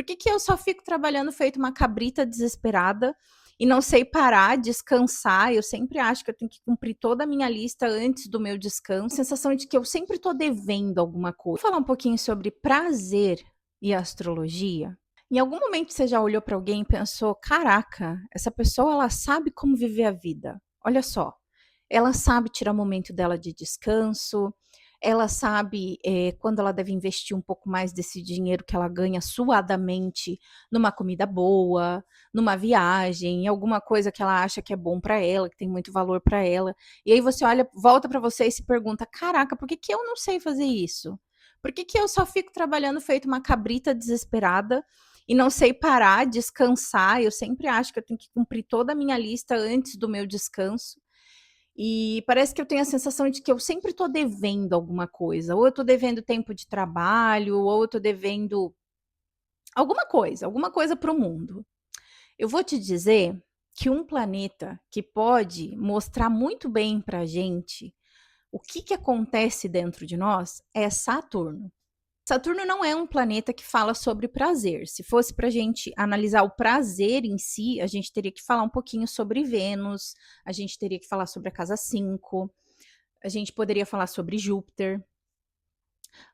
Por que que eu só fico trabalhando feito uma cabrita desesperada e não sei parar, descansar? Eu sempre acho que eu tenho que cumprir toda a minha lista antes do meu descanso. Sensação de que eu sempre tô devendo alguma coisa. Vou falar um pouquinho sobre prazer e astrologia. Em algum momento você já olhou para alguém e pensou: "Caraca, essa pessoa ela sabe como viver a vida. Olha só, ela sabe tirar momento dela de descanso, ela sabe, quando ela deve investir um pouco mais desse dinheiro que ela ganha suadamente numa comida boa, numa viagem, em alguma coisa que ela acha que é bom para ela, que tem muito valor para ela". E aí você olha, volta para você e se pergunta: "Caraca, por que que eu não sei fazer isso? Por que que eu só fico trabalhando feito uma cabrita desesperada e não sei parar, descansar?". Eu sempre acho que eu tenho que cumprir toda a minha lista antes do meu descanso. E parece que eu tenho a sensação de que eu sempre estou devendo alguma coisa, ou eu estou devendo tempo de trabalho, ou eu estou devendo alguma coisa para o mundo. Eu vou te dizer que um planeta que pode mostrar muito bem para a gente o que que acontece dentro de nós é Saturno. Saturno não é um planeta que fala sobre prazer. Se fosse para a gente analisar o prazer em si, a gente teria que falar um pouquinho sobre Vênus, a gente teria que falar sobre a casa 5, a gente poderia falar sobre Júpiter.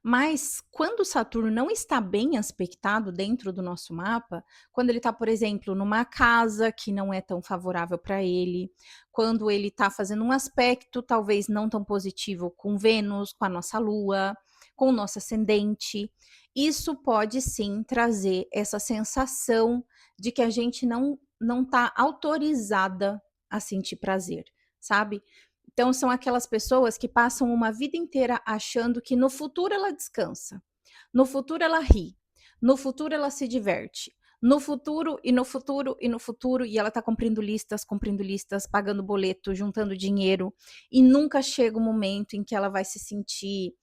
Mas quando Saturno não está bem aspectado dentro do nosso mapa, quando ele está, por exemplo, numa casa que não é tão favorável para ele, quando ele está fazendo um aspecto talvez não tão positivo com Vênus, com a nossa Lua, com o nosso ascendente, isso pode sim trazer essa sensação de que a gente não está autorizada a sentir prazer, sabe? Então, são aquelas pessoas que passam uma vida inteira achando que no futuro ela descansa, no futuro ela ri, no futuro ela se diverte, no futuro e no futuro e no futuro, e ela tá cumprindo listas, pagando boleto, juntando dinheiro, e nunca chega o momento em que ela vai se sentir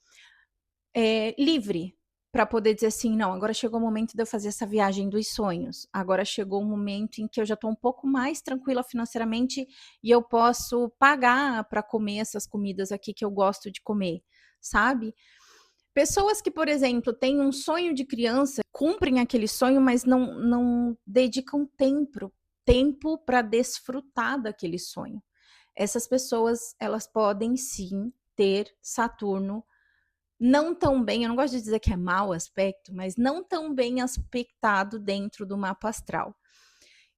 livre para poder dizer assim: não, agora chegou o momento de eu fazer essa viagem dos sonhos. Agora chegou o momento em que eu já estou um pouco mais tranquila financeiramente e eu posso pagar para comer essas comidas aqui que eu gosto de comer, sabe? Pessoas que, por exemplo, têm um sonho de criança, cumprem aquele sonho, mas não dedicam tempo para desfrutar daquele sonho. Essas pessoas, elas podem sim ter Saturno não tão bem, eu não gosto de dizer que é mau aspecto, mas não tão bem aspectado dentro do mapa astral.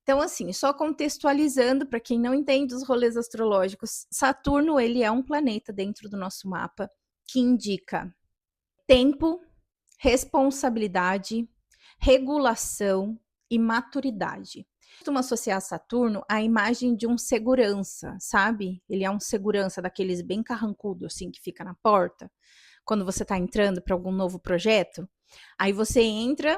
Então, assim, só contextualizando para quem não entende os rolês astrológicos, Saturno ele é um planeta dentro do nosso mapa que indica tempo, responsabilidade, regulação e maturidade. Costumo associar Saturno à imagem de um segurança, sabe? Ele é um segurança daqueles bem carrancudo, assim, que fica na porta quando você está entrando para algum novo projeto, aí você entra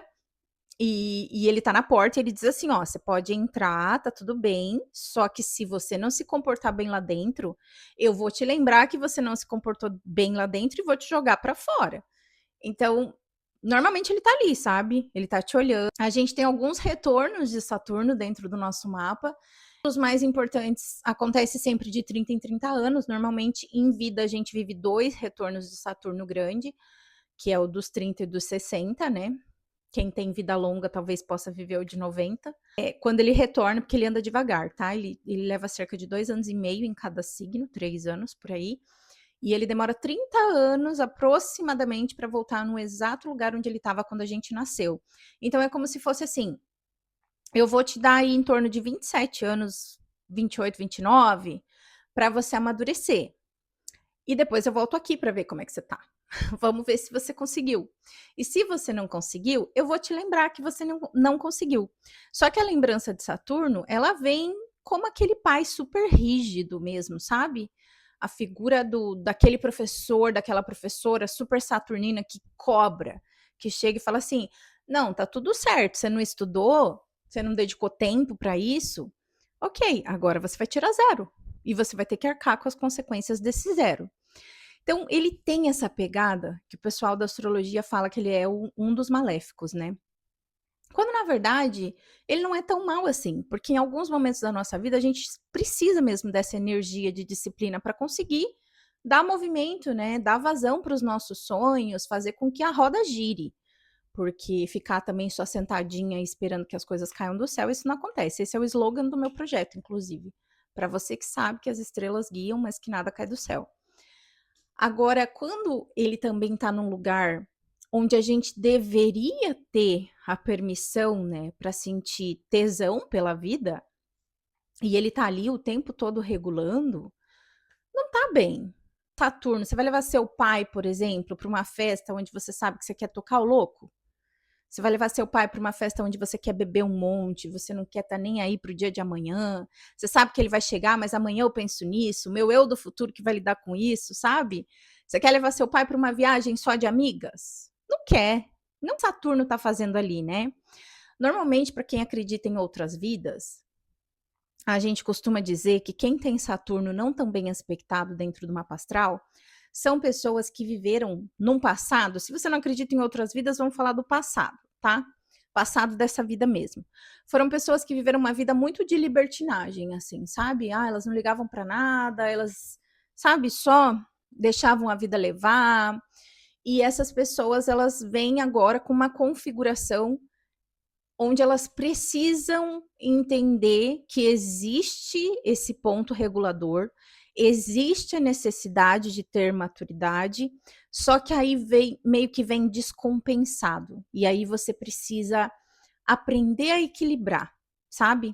e ele tá na porta e ele diz assim: ó, você pode entrar, tá tudo bem, só que se você não se comportar bem lá dentro, eu vou te lembrar que você não se comportou bem lá dentro e vou te jogar para fora. Então, normalmente ele tá ali, sabe? Ele tá te olhando. A gente tem alguns retornos de Saturno dentro do nosso mapa. Os mais importantes acontece sempre de 30 em 30 anos. Normalmente, em vida, a gente vive 2 retornos de Saturno grande, que é o dos 30 e dos 60, né? Quem tem vida longa talvez possa viver o de 90. Quando ele retorna, porque ele anda devagar, tá? Ele leva cerca de 2 anos e meio em cada signo, 3 anos por aí. E ele demora 30 anos aproximadamente para voltar no exato lugar onde ele estava quando a gente nasceu. Então é como se fosse assim: eu vou te dar aí em torno de 27 anos, 28, 29, para você amadurecer. E depois eu volto aqui para ver como é que você tá. Vamos ver se você conseguiu. E se você não conseguiu, eu vou te lembrar que você não conseguiu. Só que a lembrança de Saturno, ela vem como aquele pai super rígido mesmo, sabe? A figura daquele professor, daquela professora super saturnina que cobra, que chega e fala assim: não, tá tudo certo, você não estudou, você não dedicou tempo para isso, ok, agora você vai tirar zero. E você vai ter que arcar com as consequências desse zero. Então, ele tem essa pegada que o pessoal da astrologia fala que ele é um dos maléficos, né? Quando, na verdade, ele não é tão mal assim, porque em alguns momentos da nossa vida a gente precisa mesmo dessa energia de disciplina para conseguir dar movimento, né? Dar vazão para os nossos sonhos, fazer com que a roda gire. porque ficar também só sentadinha esperando que as coisas caiam do céu, isso não acontece. Esse é o slogan do meu projeto, inclusive. Para você que sabe que as estrelas guiam, mas que nada cai do céu. Agora, quando ele também está num lugar onde a gente deveria ter a permissão, né, para sentir tesão pela vida, e ele tá ali o tempo todo regulando, não tá bem. Saturno, você vai levar seu pai, por exemplo, para uma festa onde você sabe que você quer tocar o louco? Você vai levar seu pai para uma festa onde você quer beber um monte, você não quer estar nem aí para o dia de amanhã. Você sabe que ele vai chegar, mas amanhã eu penso nisso, meu eu do futuro que vai lidar com isso, sabe? Você quer levar seu pai para uma viagem só de amigas? Não quer. Não Saturno está fazendo ali, né? Normalmente, para quem acredita em outras vidas, a gente costuma dizer que quem tem Saturno não tão bem aspectado dentro do mapa astral são pessoas que viveram num passado. Se você não acredita em outras vidas, vamos falar do passado, tá? Passado dessa vida mesmo. Foram pessoas que viveram uma vida muito de libertinagem, assim, sabe? Ah, elas não ligavam para nada, elas, sabe, só deixavam a vida levar. E essas pessoas, elas vêm agora com uma configuração onde elas precisam entender que existe esse ponto regulador, existe a necessidade de ter maturidade, só que aí vem, meio que vem descompensado. E aí você precisa aprender a equilibrar, sabe?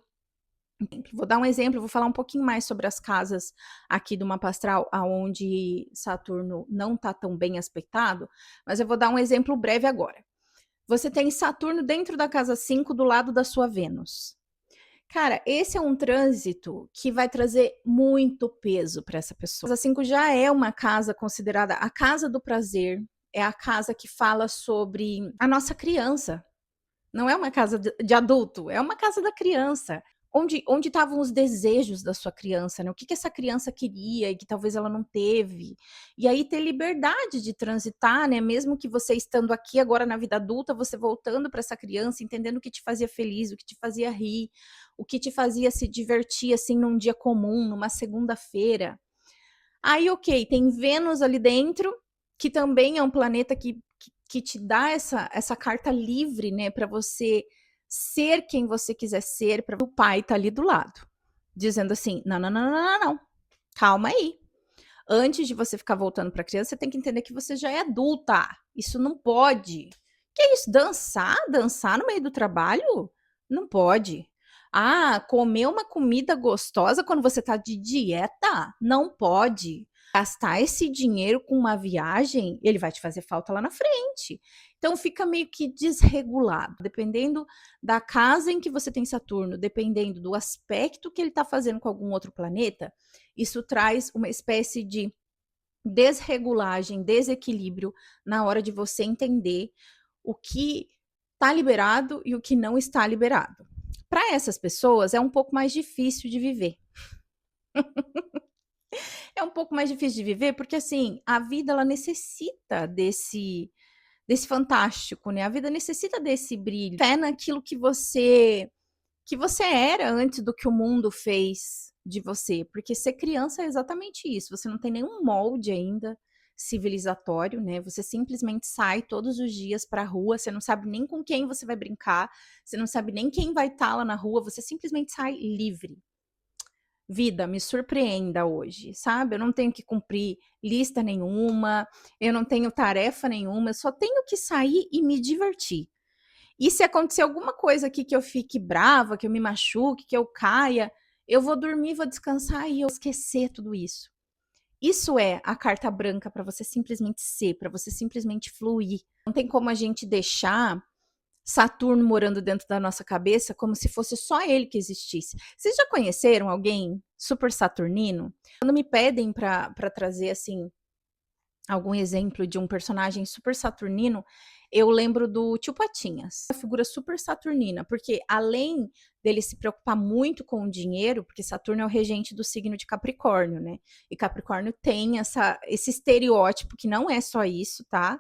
Vou dar um exemplo, vou falar um pouquinho mais sobre as casas aqui do mapa astral, onde Saturno não está tão bem aspectado, mas eu vou dar um exemplo breve agora. Você tem Saturno dentro da casa 5 do lado da sua Vênus. Cara, esse é um trânsito que vai trazer muito peso para essa pessoa. A casa 5 já é uma casa considerada a casa do prazer, é a casa que fala sobre a nossa criança. Não é uma casa de adulto, é uma casa da criança. Onde estavam os desejos da sua criança, né? O que essa criança queria e que talvez ela não teve. E aí ter liberdade de transitar, né? Mesmo que você estando aqui agora na vida adulta, você voltando para essa criança, entendendo o que te fazia feliz, o que te fazia rir, o que te fazia se divertir assim num dia comum, numa segunda-feira. Aí, ok, tem Vênus ali dentro, que também é um planeta que te dá essa carta livre, né, para você ser quem você quiser ser, para o pai tá ali do lado, dizendo assim: não, não, não, não, não, não, calma aí. Antes de você ficar voltando para criança, você tem que entender que você já é adulta. Isso não pode. Que é isso? Dançar? Dançar no meio do trabalho? Não pode. Ah, comer uma comida gostosa quando você tá de dieta? Não pode. Gastar esse dinheiro com uma viagem, ele vai te fazer falta lá na frente. Então fica meio que desregulado, dependendo da casa em que você tem Saturno, dependendo do aspecto que ele está fazendo com algum outro planeta, isso traz uma espécie de desregulagem, desequilíbrio na hora de você entender o que está liberado e o que não está liberado. Para essas pessoas é um pouco mais difícil de viver. É um pouco mais difícil de viver porque assim, a vida ela necessita desse fantástico, né? A vida necessita desse brilho, fé naquilo que você era antes do que o mundo fez de você, porque ser criança é exatamente isso. Você não tem nenhum molde ainda civilizatório, né? Você simplesmente sai todos os dias para a rua, você não sabe nem com quem você vai brincar, você não sabe nem quem vai estar lá na rua, você simplesmente sai livre. Vida, me surpreenda hoje, sabe? Eu não tenho que cumprir lista nenhuma, eu não tenho tarefa nenhuma, eu só tenho que sair e me divertir. E se acontecer alguma coisa aqui que eu fique brava, que eu me machuque, que eu caia, eu vou dormir, vou descansar e eu esquecer tudo isso. Isso é a carta branca para você simplesmente ser, para você simplesmente fluir. Não tem como a gente deixar Saturno morando dentro da nossa cabeça como se fosse só ele que existisse. Vocês já conheceram alguém super saturnino? Quando me pedem para trazer assim algum exemplo de um personagem super saturnino, eu lembro do Tio Patinhas, uma figura super saturnina, porque além dele se preocupar muito com o dinheiro, porque Saturno é o regente do signo de Capricórnio, né? E Capricórnio tem esse estereótipo que não é só isso, tá?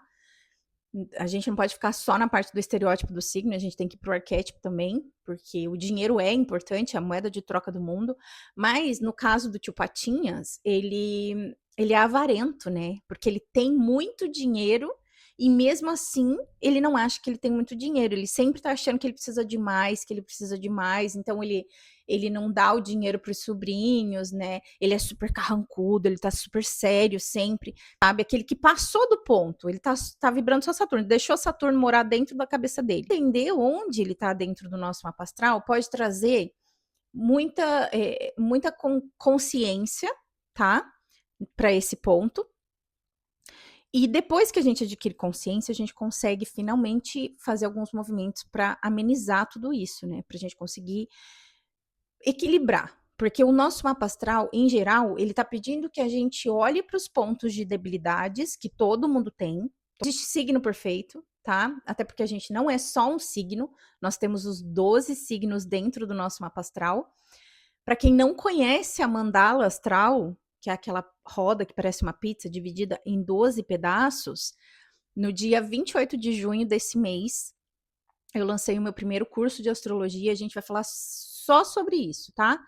A gente não pode ficar só na parte do estereótipo do signo, a gente tem que ir pro arquétipo também, porque o dinheiro é importante, é a moeda de troca do mundo, mas no caso do Tio Patinhas, ele é avarento, né? Porque ele tem muito dinheiro e mesmo assim, ele não acha que ele tem muito dinheiro, ele sempre tá achando que ele precisa de mais, que ele precisa de mais, então ele não dá o dinheiro para os sobrinhos, né? Ele é super carrancudo, ele tá super sério sempre, sabe? Aquele que passou do ponto, ele tá vibrando só Saturno, deixou Saturno morar dentro da cabeça dele. Entender onde ele tá dentro do nosso mapa astral pode trazer muita consciência, tá? Para esse ponto. E depois que a gente adquire consciência, a gente consegue finalmente fazer alguns movimentos para amenizar tudo isso, né? Para a gente conseguir equilibrar. Porque o nosso mapa astral, em geral, ele está pedindo que a gente olhe para os pontos de debilidades que todo mundo tem. Não existe signo perfeito, tá? Até porque a gente não é só um signo, nós temos os 12 signos dentro do nosso mapa astral. Para quem não conhece a mandala astral, que é aquela roda que parece uma pizza dividida em 12 pedaços, no dia 28 de junho desse mês, eu lancei o meu primeiro curso de astrologia. A gente vai falar só sobre isso, tá?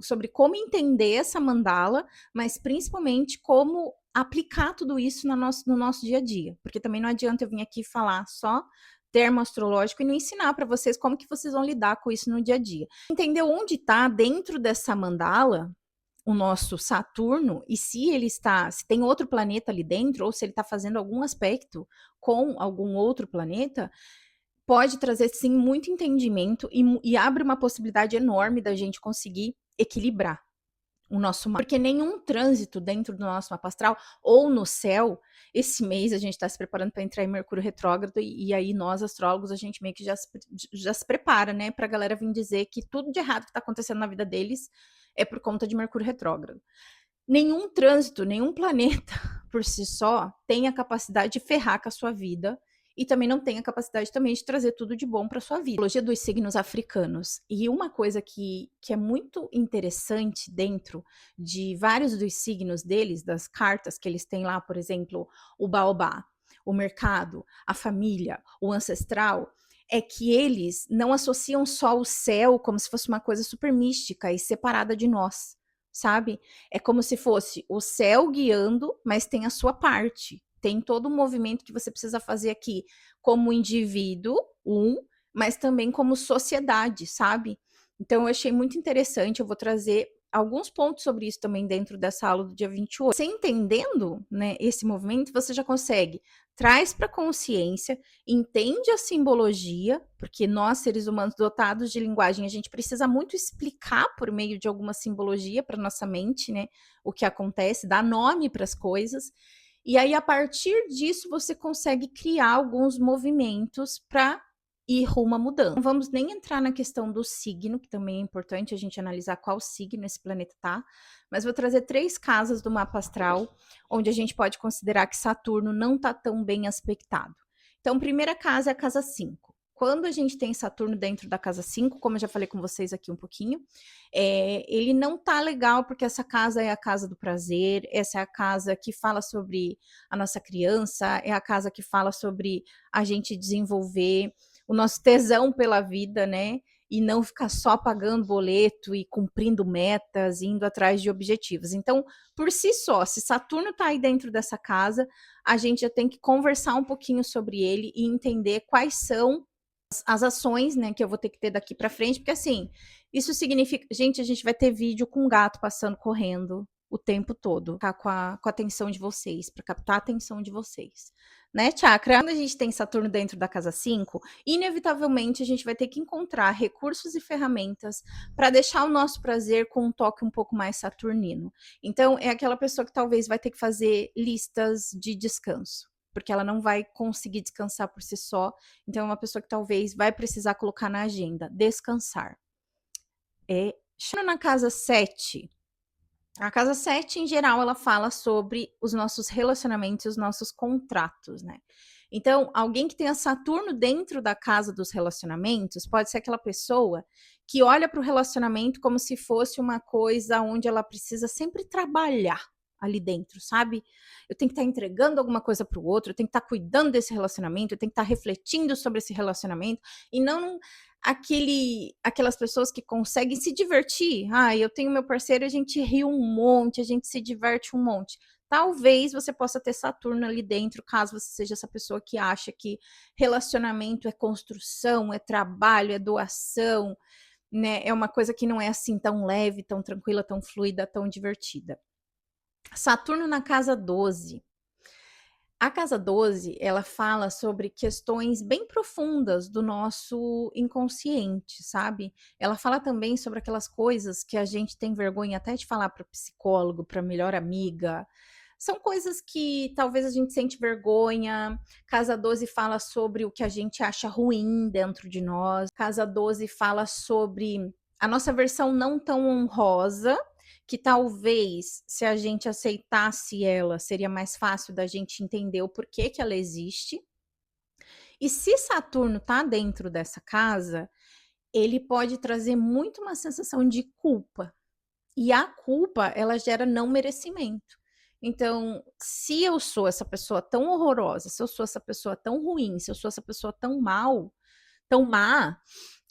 Sobre como entender essa mandala, mas principalmente como aplicar tudo isso no nosso dia a dia. Porque também não adianta eu vir aqui falar só termo astrológico e não ensinar para vocês como que vocês vão lidar com isso no dia a dia. Entender onde está dentro dessa mandala o nosso Saturno e se ele está, se tem outro planeta ali dentro, ou se ele está fazendo algum aspecto com algum outro planeta, pode trazer sim muito entendimento e abre uma possibilidade enorme da gente conseguir equilibrar o nosso mapa. Porque nenhum trânsito dentro do nosso mapa astral ou no céu, esse mês a gente está se preparando para entrar em Mercúrio retrógrado e aí nós, astrólogos, a gente meio que já se prepara, né, para a galera vir dizer que tudo de errado que está acontecendo na vida deles é por conta de Mercúrio retrógrado. Nenhum trânsito, nenhum planeta por si só tem a capacidade de ferrar com a sua vida e também não tem a capacidade também de trazer tudo de bom para sua vida. A astrologia dos signos africanos. E uma coisa que é muito interessante dentro de vários dos signos deles, das cartas que eles têm lá, por exemplo, o baobá, o mercado, a família, o ancestral, é que eles não associam só o céu como se fosse uma coisa super mística e separada de nós, sabe? É como se fosse o céu guiando, mas tem a sua parte. Tem todo um movimento que você precisa fazer aqui como indivíduo, mas também como sociedade, sabe? Então eu achei muito interessante, eu vou trazer alguns pontos sobre isso também dentro dessa aula do dia 28. Você entendendo, né, esse movimento, você já consegue traz para consciência, entende a simbologia, porque nós, seres humanos dotados de linguagem, a gente precisa muito explicar por meio de alguma simbologia para nossa mente, né, o que acontece, dar nome para as coisas. E aí, a partir disso, você consegue criar alguns movimentos para ir rumo à mudança. Não vamos nem entrar na questão do signo, que também é importante a gente analisar qual signo esse planeta tá, mas vou trazer 3 casas do mapa astral, onde a gente pode considerar que Saturno não tá tão bem aspectado. Então, primeira casa é a casa 5. Quando a gente tem Saturno dentro da casa 5, como eu já falei com vocês aqui um pouquinho, ele não tá legal, porque essa casa é a casa do prazer, essa é a casa que fala sobre a nossa criança, é a casa que fala sobre a gente desenvolver o nosso tesão pela vida, né? E não ficar só pagando boleto e cumprindo metas, indo atrás de objetivos. Então, por si só, se Saturno está aí dentro dessa casa, a gente já tem que conversar um pouquinho sobre ele e entender quais são as ações, né, que eu vou ter que ter daqui para frente, porque assim, isso significa, gente, a gente vai ter vídeo com um gato passando correndo o tempo todo, tá? Com a atenção de vocês, para captar a atenção de vocês. Né, Chakra? Quando a gente tem Saturno dentro da casa 5, inevitavelmente a gente vai ter que encontrar recursos e ferramentas para deixar o nosso prazer com um toque um pouco mais saturnino. Então, é aquela pessoa que talvez vai ter que fazer listas de descanso, porque ela não vai conseguir descansar por si só. Então, é uma pessoa que talvez vai precisar colocar na agenda, descansar. Chegando na casa 7, a casa 7, em geral, ela fala sobre os nossos relacionamentos e os nossos contratos, né? Então, alguém que tenha Saturno dentro da casa dos relacionamentos pode ser aquela pessoa que olha para o relacionamento como se fosse uma coisa onde ela precisa sempre trabalhar ali dentro, sabe? Eu tenho que estar entregando alguma coisa para o outro, eu tenho que estar cuidando desse relacionamento, eu tenho que estar refletindo sobre esse relacionamento, e não aquelas pessoas que conseguem se divertir. Ah, eu tenho meu parceiro, a gente ri um monte, a gente se diverte um monte. Talvez você possa ter Saturno ali dentro, caso você seja essa pessoa que acha que relacionamento é construção, é trabalho, é doação, né? É uma coisa que não é assim tão leve, tão tranquila, tão fluida, tão divertida. Saturno na casa 12. A casa 12, ela fala sobre questões bem profundas do nosso inconsciente, sabe? Ela fala também sobre aquelas coisas que a gente tem vergonha até de falar para o psicólogo, para a melhor amiga. São coisas que talvez a gente sente vergonha. Casa 12 fala sobre o que a gente acha ruim dentro de nós. Casa 12 fala sobre a nossa versão não tão honrosa, que talvez, se a gente aceitasse ela, seria mais fácil da gente entender o porquê que ela existe. E se Saturno está dentro dessa casa, ele pode trazer muito uma sensação de culpa. E a culpa, ela gera não merecimento. Então, se eu sou essa pessoa tão horrorosa, se eu sou essa pessoa tão ruim, se eu sou essa pessoa tão mal, tão má,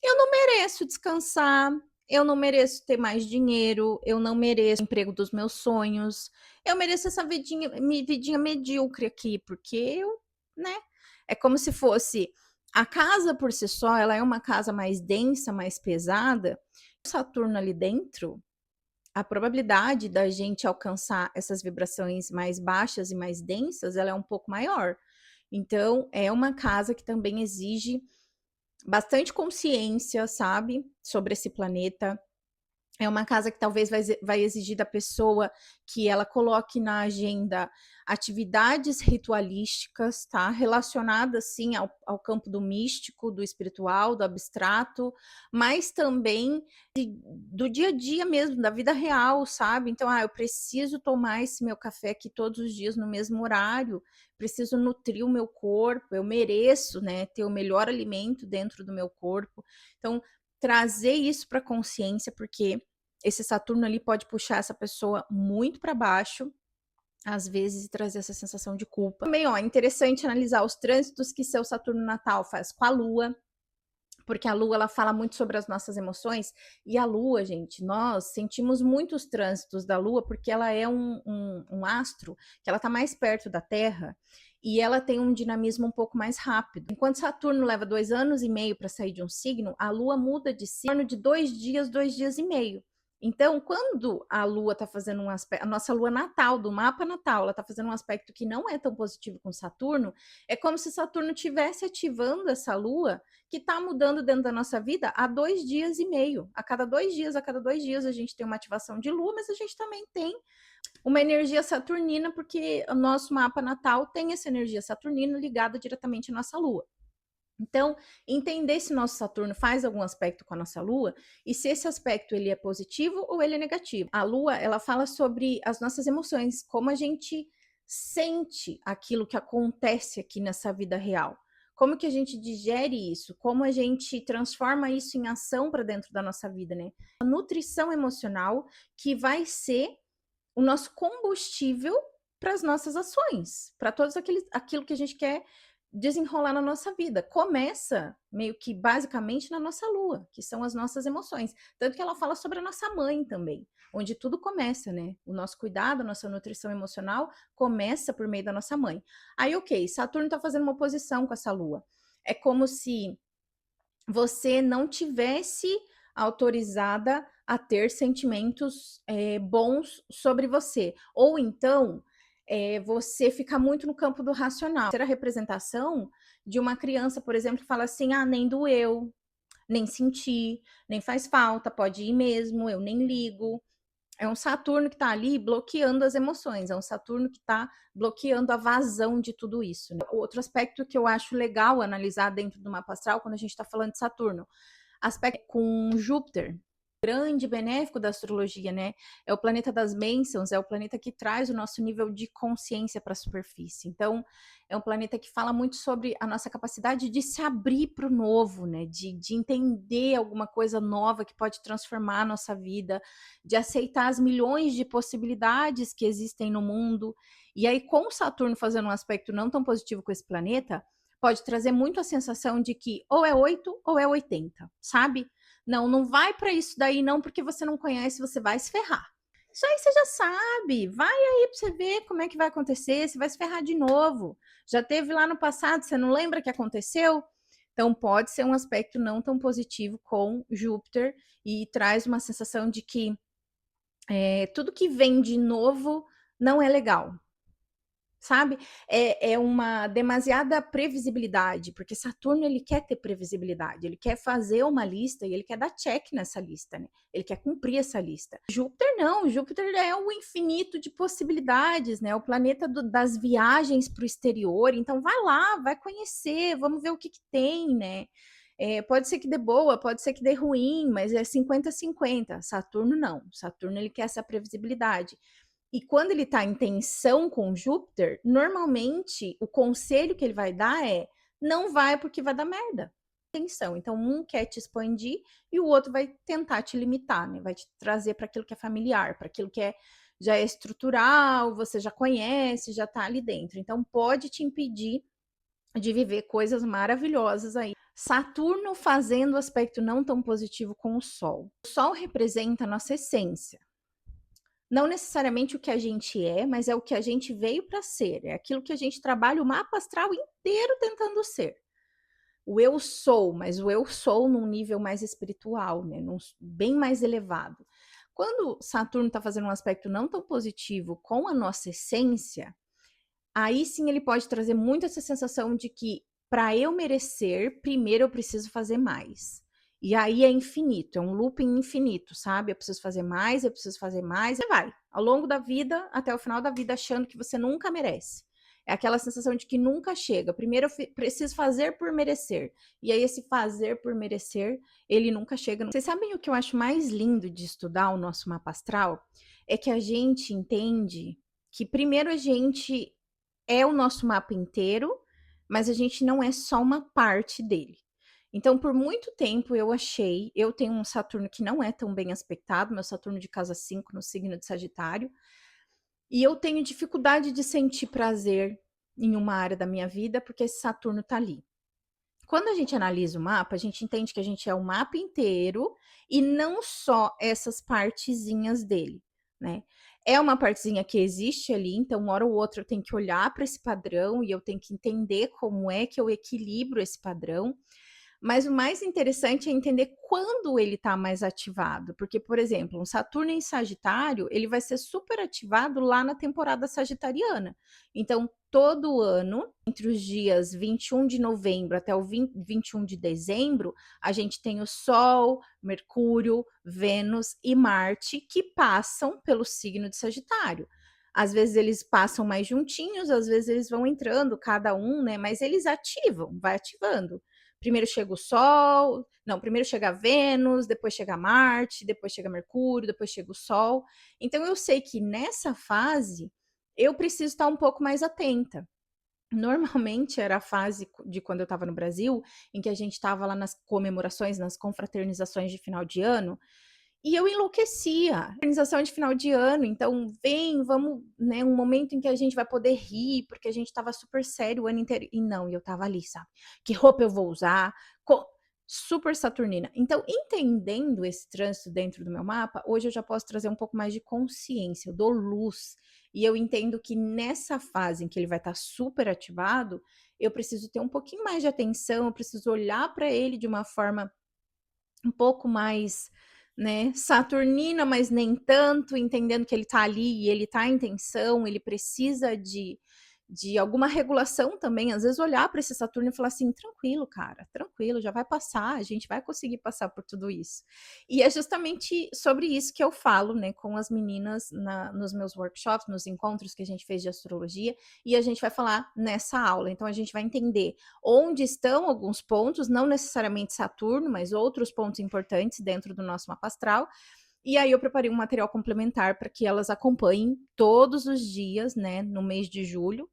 eu não mereço descansar, eu não mereço ter mais dinheiro, eu não mereço o emprego dos meus sonhos, eu mereço essa vidinha medíocre aqui, porque eu, né? É como se fosse a casa por si só, ela é uma casa mais densa, mais pesada. O Saturno ali dentro, a probabilidade da gente alcançar essas vibrações mais baixas e mais densas, ela é um pouco maior. Então, é uma casa que também exige bastante consciência, sabe, sobre esse planeta. É uma casa que talvez vai exigir da pessoa que ela coloque na agenda atividades ritualísticas, tá? Relacionadas, sim, ao campo do místico, do espiritual, do abstrato, mas também do dia a dia mesmo, da vida real, sabe? Então, eu preciso tomar esse meu café aqui todos os dias no mesmo horário, preciso nutrir o meu corpo, eu mereço, né, ter o melhor alimento dentro do meu corpo. Então, trazer isso para a consciência, porque esse Saturno ali pode puxar essa pessoa muito para baixo, às vezes, e trazer essa sensação de culpa. Também, é interessante analisar os trânsitos que seu Saturno natal faz com a Lua, porque a Lua, ela fala muito sobre as nossas emoções, e a Lua, gente, nós sentimos muitos trânsitos da Lua, porque ela é um astro, que ela tá mais perto da Terra, e ela tem um dinamismo um pouco mais rápido. Enquanto Saturno leva 2 anos e meio para sair de um signo, a Lua muda de signo de 2 dias e meio. Então, quando a Lua está fazendo um aspecto, a nossa Lua natal, do mapa natal, ela está fazendo um aspecto que não é tão positivo com Saturno, é como se Saturno estivesse ativando essa Lua que está mudando dentro da nossa vida há 2 dias e meio. A cada 2 dias a gente tem uma ativação de Lua, mas a gente também tem uma energia saturnina, porque o nosso mapa natal tem essa energia saturnina ligada diretamente à nossa Lua. Então, entender se nosso Saturno faz algum aspecto com a nossa Lua e se esse aspecto ele é positivo ou ele é negativo. A Lua, ela fala sobre as nossas emoções, como a gente sente aquilo que acontece aqui nessa vida real. Como que a gente digere isso? Como a gente transforma isso em ação para dentro da nossa vida, né? A nutrição emocional que vai ser o nosso combustível para as nossas ações, para todos aquilo que a gente quer desenrolar na nossa vida. Começa meio que basicamente na nossa lua, que são as nossas emoções. Tanto que ela fala sobre a nossa mãe também, onde tudo começa, né? O nosso cuidado, a nossa nutrição emocional começa por meio da nossa mãe. Aí, ok, Saturno está fazendo uma oposição com essa lua. É como se você não tivesse autorizada a ter sentimentos bons sobre você. Ou então, você fica muito no campo do racional. Ser a representação de uma criança, por exemplo, que fala assim: nem doeu, nem senti, nem faz falta, pode ir mesmo, eu nem ligo. É um Saturno que está ali bloqueando as emoções, é um Saturno que está bloqueando a vazão de tudo isso. Né? Outro aspecto que eu acho legal analisar dentro do mapa astral, quando a gente está falando de Saturno, aspecto com Júpiter, grande benéfico da astrologia, né? É o planeta das bênçãos, é o planeta que traz o nosso nível de consciência para a superfície. Então, é um planeta que fala muito sobre a nossa capacidade de se abrir para o novo, né? De entender alguma coisa nova que pode transformar a nossa vida, de aceitar as milhões de possibilidades que existem no mundo. E aí, com o Saturno fazendo um aspecto não tão positivo com esse planeta, pode trazer muito a sensação de que ou é 8 ou é 80, sabe? Não vai para isso daí não, porque você não conhece, você vai se ferrar. Isso aí você já sabe. Vai aí para você ver como é que vai acontecer. Você vai se ferrar de novo. Já teve lá no passado, você não lembra que aconteceu? Então, pode ser um aspecto não tão positivo com Júpiter e traz uma sensação de que tudo que vem de novo não é legal. Sabe? É uma demasiada previsibilidade, porque Saturno ele quer ter previsibilidade, ele quer fazer uma lista e ele quer dar check nessa lista, né? Ele quer cumprir essa lista. Júpiter não, Júpiter é o infinito de possibilidades, né? O planeta das viagens para o exterior. Então vai lá, vai conhecer, vamos ver o que, que tem, né? Pode ser que dê boa, pode ser que dê ruim, mas é 50-50. Saturno não. Saturno ele quer essa previsibilidade. E quando ele está em tensão com Júpiter, normalmente o conselho que ele vai dar é: não vai porque vai dar merda. Tensão. Então, um quer te expandir e o outro vai tentar te limitar, né? Vai te trazer para aquilo que é familiar, para aquilo que já é estrutural, você já conhece, já está ali dentro. Então, pode te impedir de viver coisas maravilhosas aí. Saturno fazendo aspecto não tão positivo com o Sol. O Sol representa a nossa essência. Não necessariamente o que a gente é, mas é o que a gente veio para ser. É aquilo que a gente trabalha o mapa astral inteiro tentando ser. O eu sou, mas o eu sou num nível mais espiritual, né? Bem mais elevado. Quando Saturno está fazendo um aspecto não tão positivo com a nossa essência, aí sim ele pode trazer muito essa sensação de que para eu merecer, primeiro eu preciso fazer mais. E aí é infinito, é um looping infinito, sabe? Eu preciso fazer mais, eu preciso fazer mais, e vai, ao longo da vida, até o final da vida, achando que você nunca merece. É aquela sensação de que nunca chega. Primeiro eu preciso fazer por merecer. E aí esse fazer por merecer, ele nunca chega. Vocês sabem o que eu acho mais lindo de estudar o nosso mapa astral? É que a gente entende que primeiro a gente é o nosso mapa inteiro, mas a gente não é só uma parte dele. Então, por muito tempo eu tenho um Saturno que não é tão bem aspectado, meu Saturno de casa 5 no signo de Sagitário, e eu tenho dificuldade de sentir prazer em uma área da minha vida porque esse Saturno tá ali. Quando a gente analisa o mapa, a gente entende que a gente é o mapa inteiro e não só essas partezinhas dele, né? É uma partezinha que existe ali, então uma hora ou outra eu tenho que olhar para esse padrão e eu tenho que entender como é que eu equilibro esse padrão. Mas o mais interessante é entender quando ele está mais ativado, porque, por exemplo, um Saturno em Sagitário, ele vai ser super ativado lá na temporada sagitariana. Então, todo ano, entre os dias 21 de novembro até o 21 de dezembro, a gente tem o Sol, Mercúrio, Vênus e Marte que passam pelo signo de Sagitário. Às vezes eles passam mais juntinhos, às vezes eles vão entrando, cada um, né? Mas eles ativam, vai ativando. Primeiro chega o Sol, não, primeiro chega Vênus, depois chega Marte, depois chega Mercúrio, depois chega o Sol. Então eu sei que nessa fase eu preciso estar um pouco mais atenta. Normalmente era a fase de quando eu estava no Brasil, em que a gente estava lá nas comemorações, nas confraternizações de final de ano, e eu enlouquecia. Organização de final de ano, então vem, vamos, né, um momento em que a gente vai poder rir, porque a gente estava super sério o ano inteiro. E não, eu estava ali, sabe? Que roupa eu vou usar? Super saturnina. Então, entendendo esse trânsito dentro do meu mapa, hoje eu já posso trazer um pouco mais de consciência, eu dou luz. E eu entendo que nessa fase em que ele vai estar super ativado, eu preciso ter um pouquinho mais de atenção, eu preciso olhar para ele de uma forma um pouco mais, né, saturnina, mas nem tanto, entendendo que ele tá ali e ele tá em tensão, ele precisa de alguma regulação também, às vezes olhar para esse Saturno e falar assim, tranquilo, cara, tranquilo, já vai passar, a gente vai conseguir passar por tudo isso. E é justamente sobre isso que eu falo, né, com as meninas nos meus workshops, nos encontros que a gente fez de astrologia, e a gente vai falar nessa aula. Então a gente vai entender onde estão alguns pontos, não necessariamente Saturno, mas outros pontos importantes dentro do nosso mapa astral. E aí eu preparei um material complementar para que elas acompanhem todos os dias, né, no mês de julho,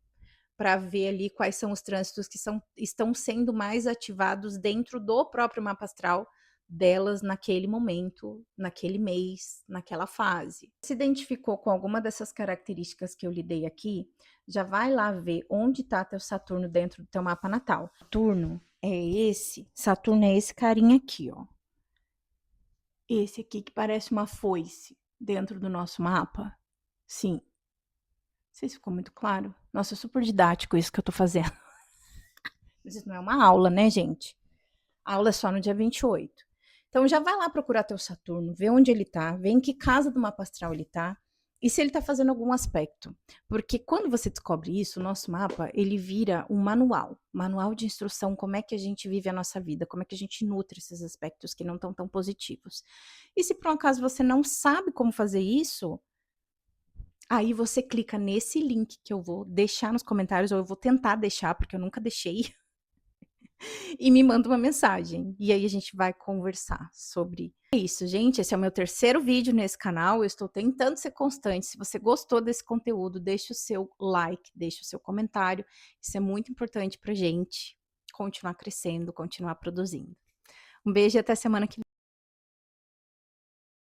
para ver ali quais são os trânsitos que estão sendo mais ativados dentro do próprio mapa astral delas naquele momento, naquele mês, naquela fase. Se identificou com alguma dessas características que eu lhe dei aqui, já vai lá ver onde está teu Saturno dentro do teu mapa natal. Saturno é esse carinha aqui, ó. Esse aqui que parece uma foice. dentro do nosso mapa? Sim. Não sei se ficou muito claro. Nossa, é super didático isso que eu tô fazendo. Mas isso não é uma aula, né, gente? A aula é só no dia 28. Então já vai lá procurar teu Saturno, vê onde ele tá, vê em que casa do mapa astral ele tá e se ele tá fazendo algum aspecto. Porque quando você descobre isso, o nosso mapa, ele vira um manual de instrução, como é que a gente vive a nossa vida, como é que a gente nutre esses aspectos que não estão tão positivos. E se por um acaso você não sabe como fazer isso, aí você clica nesse link que eu vou deixar nos comentários, ou eu vou tentar deixar, porque eu nunca deixei, e me manda uma mensagem. E aí a gente vai conversar sobre isso, gente. Esse é o meu terceiro vídeo nesse canal. Eu estou tentando ser constante. Se você gostou desse conteúdo, deixe o seu like, deixe o seu comentário. Isso é muito importante pra gente continuar crescendo, continuar produzindo. Um beijo e até semana que vem.